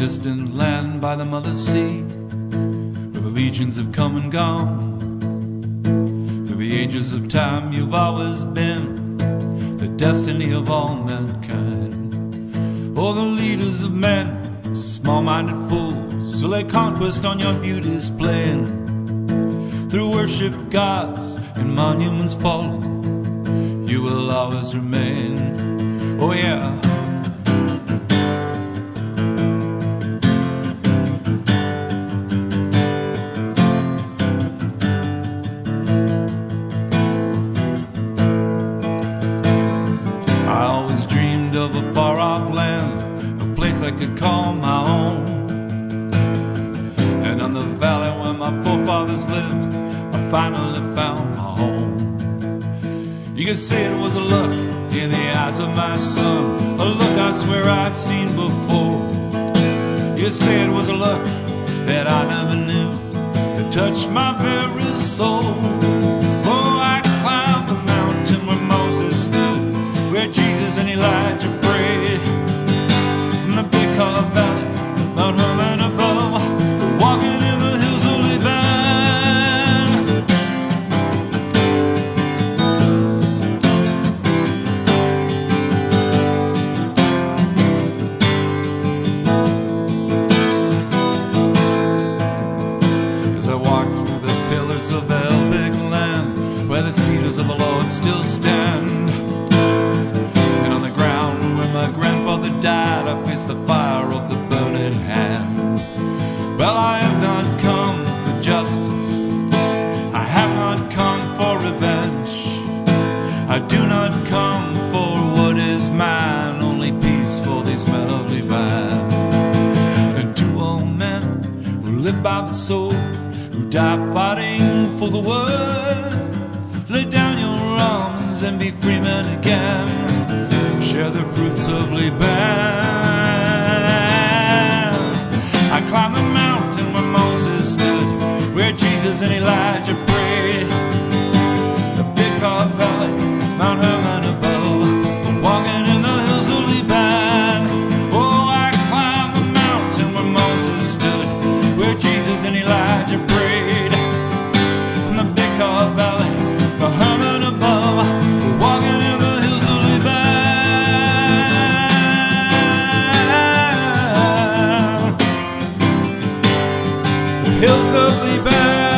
distant land by the mother sea, where the legions have come and gone. Through the ages of time you've always been the destiny of all mankind. Oh, the leaders of men, small-minded fools, who lay conquest on your beauty's plain. Through worship gods and monuments fallen, you will always remain. Oh yeah. I always dreamed of a far-off land, a place I could call my own. And on the valley where my forefathers lived, I finally found my home. You could say it was a look in the eyes of my son, a look I swear I'd seen before. You could say it was a look that I never knew, that touched my very soul. Oh, I climbed the mountain where Moses stood, where Jesus and Elijah prayed. In the big Color Valley, Mount Hermon above, walking in the hills of Liban. As I walk through the pillars of El Big Land, where the cedars of the Lord still stand, and on the ground where my grandfather died, I face the fire of the burning hand. Well, I have not come for justice, I have not come for revenge, I do not come for what is mine, only peace for these men of Liban. And to all men who live by the sword, who die fighting for the word, lay down your arms and be free men again, share the fruits of Liban. I climbed the mountain where Moses stood, where Jesus and Elijah prayed. The big Color Valley, Mount Hermon above, walking in the hills of Liban. Oh, I climbed the mountain where Moses stood, where Jesus and Elijah prayed. From the big Color Valley, Mount Hermon above, walking in the hills of Liban. Hills of Liban.